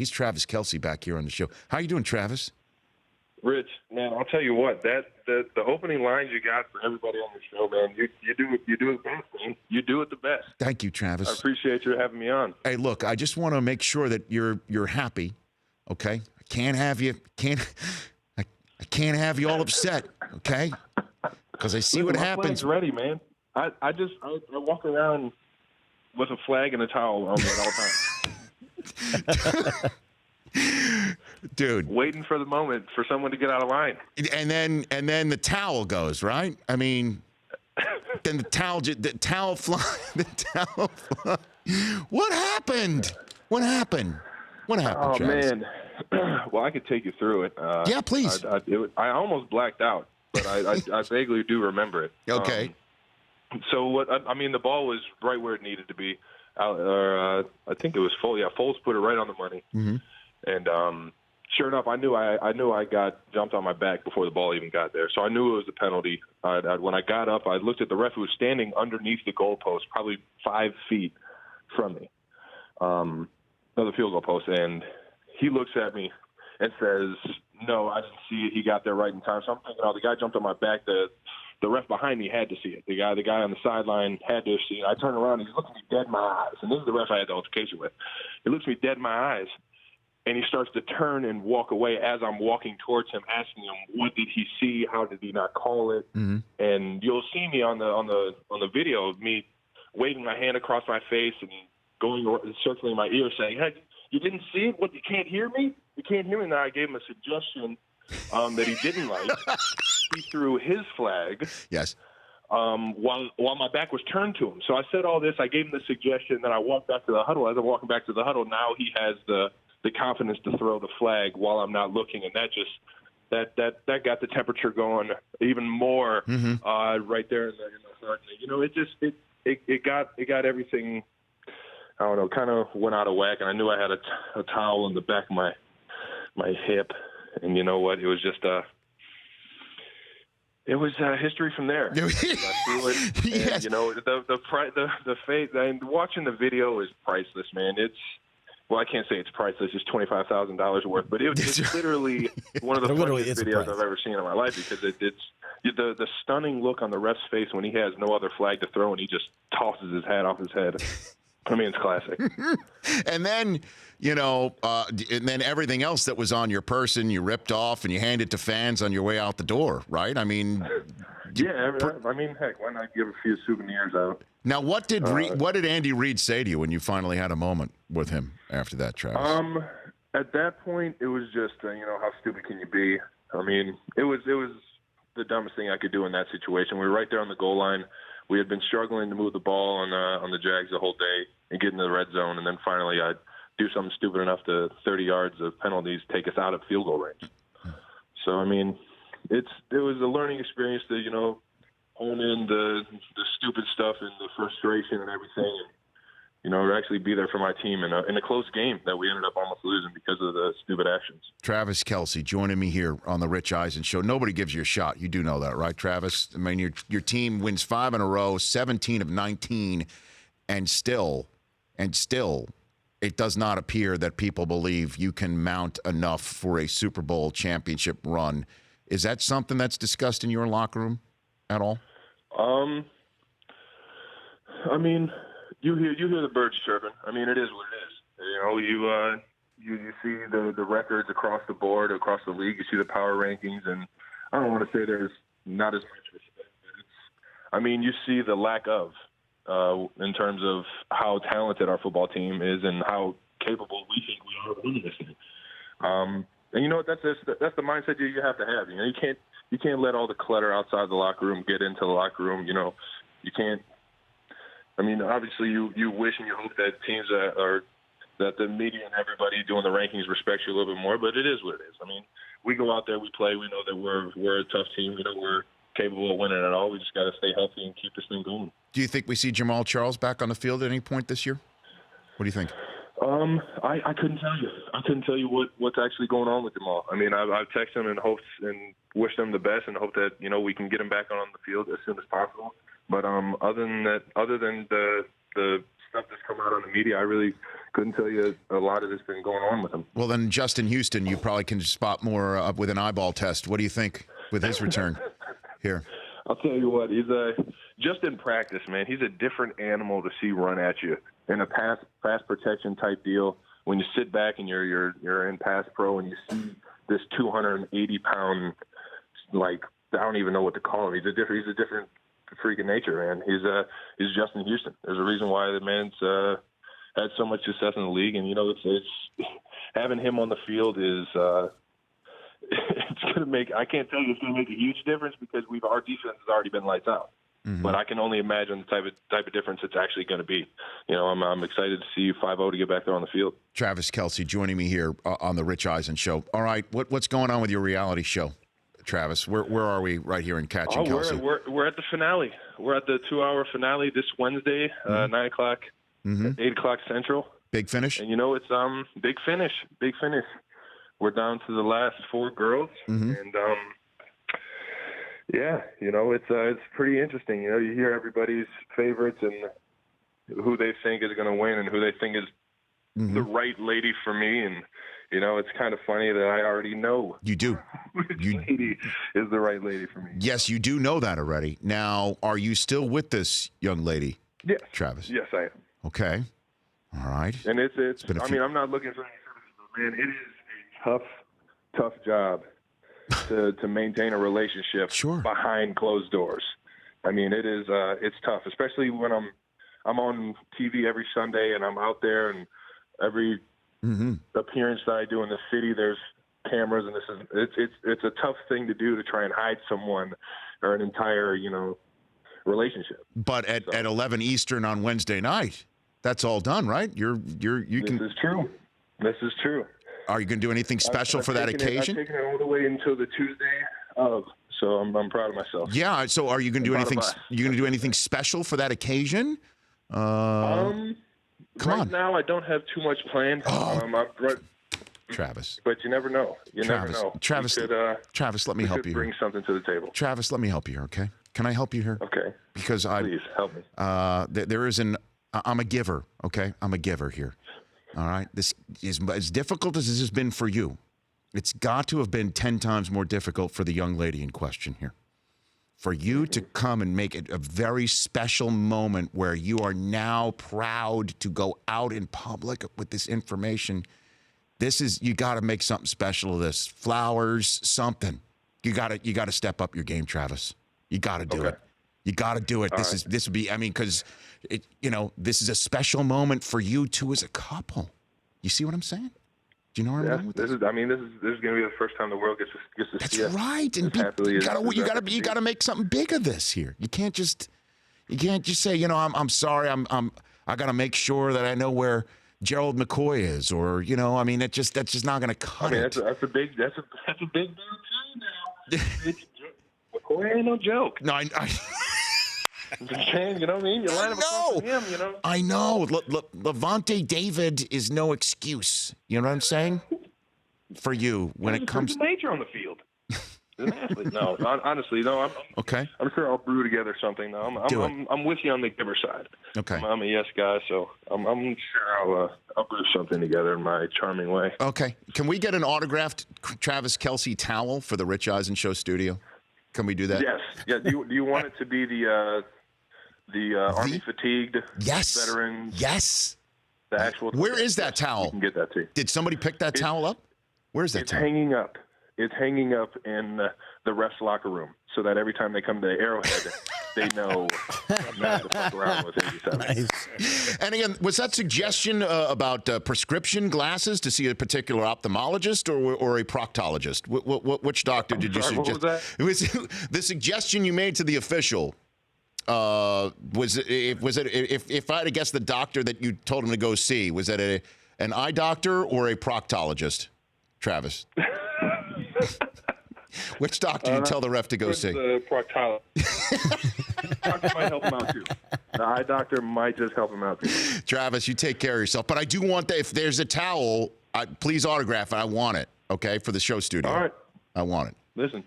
He's Travis Kelce back here on the show. How you doing, Travis? Rich, man, I'll tell you what, the opening lines you got for everybody on the show, man, you do it best, man. You do it the best. Thank you, Travis. I appreciate you having me on. Hey, look, I just want to make sure that you're happy. Okay, I can't have you all upset. Okay, because I see what happens. My flag's ready, man. I walk around with a flag and a towel on me at all times. Dude, waiting for the moment for someone to get out of line. And then the towel goes, right? I mean, then the towel fly. What happened? Oh, Travis? Man. Well, I could take you through it. Yeah, please. I almost blacked out, but I vaguely do remember it. Okay. So the ball was right where it needed to be. I think it was Foles. Yeah, Foles put it right on the money. Mm-hmm. And sure enough, I knew I got jumped on my back before the ball even got there. So I knew it was a penalty. When I got up, I looked at the ref who was standing underneath the goalpost, probably 5 feet from me, the field goal post, and he looks at me and says, "No, I didn't see it. He got there right in time." So I'm thinking, the guy jumped on my back. The ref behind me had to see it. The guy on the sideline had to see it. I turn around and he looks me dead in my eyes. And this is the ref I had the altercation with. He looks me dead in my eyes. And he starts to turn and walk away as I'm walking towards him, asking him, what did he see? How did he not call it? Mm-hmm. And you'll see me on the video of me waving my hand across my face and circling my ear saying, "Hey, you didn't see it? What, you can't hear me? You can't hear me?" And I gave him a suggestion that he didn't like. He threw his flag. Yes. While my back was turned to him. So I said all this. I gave him the suggestion. Then I walked back to the huddle. As I'm walking back to the huddle, now he has the confidence to throw the flag while I'm not looking, and that got the temperature going even more right there in the heart. It got everything. I don't know, kind of went out of whack, and I knew I had a towel in the back of my hip, and you know what? It was just it was history from there. I threw it, and, yes. The faith and watching the video is priceless, man. Well, I can't say it's priceless. It's $25,000 worth, but it's literally one of the funniest videos I've ever seen in my life because it's the stunning look on the ref's face when he has no other flag to throw and he just tosses his hat off his head. I mean, it's classic. And then, and then everything else that was on your person, you ripped off and you handed to fans on your way out the door, right? I mean, heck, why not give a few souvenirs out? Now, what did Andy Reid say to you when you finally had a moment with him after that, Travis? At that point, it was just, how stupid can you be? I mean, it was the dumbest thing I could do in that situation. We were right there on the goal line. We had been struggling to move the ball on the Jags the whole day and get into the red zone, and then finally I'd do something stupid enough to 30 yards of penalties take us out of field goal range. So, I mean, it was a learning experience to, hone in the stupid stuff and the frustration and everything, and actually be there for my team in a close game that we ended up almost losing because of the stupid actions. Travis Kelce joining me here on the Rich Eisen Show. Nobody gives you a shot. You do know that, right, Travis? I mean, your team wins 5 in a row, 17 of 19, and still, it does not appear that people believe you can mount enough for a Super Bowl championship run. Is that something that's discussed in your locker room at all? I mean, you hear the birds chirping. I mean, it is what it is. You see the records across the board, across the league. You see the power rankings, and I don't want to say there's not as much respect. But you see the lack of in terms of how talented our football team is and how capable we think we are of winning this thing. And you know what? That's the mindset you have to have. You can't let all the clutter outside the locker room get into the locker room. You can't. I mean, obviously, you wish and you hope that teams that the media and everybody doing the rankings respects you a little bit more, but it is what it is. I mean, we go out there, we play, we know that we're a tough team. We know we're capable of winning it all. We just got to stay healthy and keep this thing going. Do you think we see Jamal Charles back on the field at any point this year? What do you think? I couldn't tell you. I couldn't tell you what's actually going on with Jamal. I mean, I've texted him and hoped and wished him the best and hope that we can get him back on the field as soon as possible. But other than the stuff that's come out on the media, I really couldn't tell you a lot of this been going on with him. Well, then Justin Houston, you probably can spot more with an eyeball test. What do you think with his return here? I'll tell you what, he's just in practice, man. He's a different animal to see run at you in a pass protection type deal. When you sit back and you're in pass pro and you see this 280-pound, like, I don't even know what to call him. He's a different freak of nature, man. He's Justin Houston. There's a reason why the man's had so much success in the league, and it's having him on the field is it's going to make. I can't tell you it's going to make a huge difference because our defense has already been lights out. Mm-hmm. But I can only imagine the type of difference it's actually going to be. I'm excited to see 5-0 to get back there on the field. Travis Kelce joining me here on the Rich Eisen Show. All right, what's going on with your reality show, Travis? Where are we right here in Catching Kelce? We're at the finale. We're at the 2-hour finale this Wednesday, 9 o'clock, 8 o'clock Central. Big finish? And it's big finish. We're down to the last 4 girls, and it's pretty interesting. You hear everybody's favorites and who they think is going to win and who they think is the right lady for me, and it's kind of funny that I already know. You do. Which lady is the right lady for me? Yes, you do know that already. Now, are you still with this young lady? Yes, Travis. Yes, I am. Okay. All right. And it's I'm not looking for any services, but man, it is a tough job to maintain a relationship behind closed doors. I mean, it is it's tough, especially when I'm on TV every Sunday and I'm out there, and every appearance that I do in the city, there's cameras, and it's a tough thing to do to try and hide someone or an entire relationship. But at 11 Eastern on Wednesday night, that's all done, right? You can. This is true. This is true. Are you going to do anything special for that occasion? I've taken it all the way until the Tuesday of, so I'm proud of myself. Yeah. So are you going to do anything? You going to do anything special for that occasion? Come on. Now I don't have too much planned. Travis. But you never know. Never know. Travis, let me help you. Bring something to the table. Travis, let me help you here, okay? Can I help you here? Okay. Because please help me. There is I'm a giver, okay? I'm a giver here. All right? This is as difficult as this has been for you. It's got to have been 10 times more difficult for the young lady in question here. For you to come and make it a very special moment where you are now proud to go out in public with this information. You got to make something special of this. Flowers, something. You got to step up your game, Travis. You got to do it. You got to do it. This would be, because this is a special moment for you two as a couple. You see what I'm saying? Do you know where I'm going with this? This is going to be the first time the world gets to see it. That's right. And you got to make something big of this here. You can't just say, I'm sorry. I got to make sure that I know where Gerald McCoy is, or that's just not going to cut it. That's a big deal too now. McCoy ain't no joke. No, I'm just saying, you know what I mean? You line up across from him, I know. Levante David is no excuse. You know what I'm saying? For you when it comes to nature on the field. An athlete. No, honestly, no. I'm sure I'll brew together something. No, I'm with you on the giver side. Okay. I'm a yes guy, so I'm sure I'll brew something together in my charming way. Okay. Can we get an autographed Travis Kelce towel for the Rich Eisen Show studio? Can we do that? Yes. Yeah. Do you want it to be the Army fatigued veteran? Yes. The actual. Where is that towel? You can get that too. Did somebody pick that towel up? Where is that towel? Hanging up. It's hanging up in the refs' locker room, so that every time they come to Arrowhead, they know not to fuck around with 87. Nice. And again, was that suggestion about prescription glasses to see a particular ophthalmologist or a proctologist? Which doctor did you suggest? What was that? It was the suggestion you made to the official. Was it if I had to guess the doctor that you told him to go see, was that an eye doctor or a proctologist, Travis? Which doctor did you tell the ref to go see? The proctologist. Doctor might help him out too. The eye doctor might just help him out too. Travis, you take care of yourself. But I do want that. If there's a towel, please autograph it. I want it. Okay, for the show studio. All right. I want it. Listen,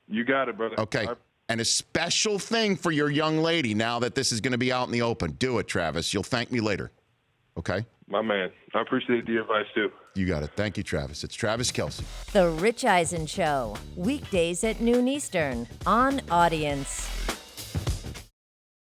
you got it, brother. Okay. And a special thing for your young lady now that this is going to be out in the open. Do it, Travis. You'll thank me later. Okay? My man. I appreciate the advice, too. You got it. Thank you, Travis. It's Travis Kelce. The Rich Eisen Show, weekdays at noon Eastern on Audience.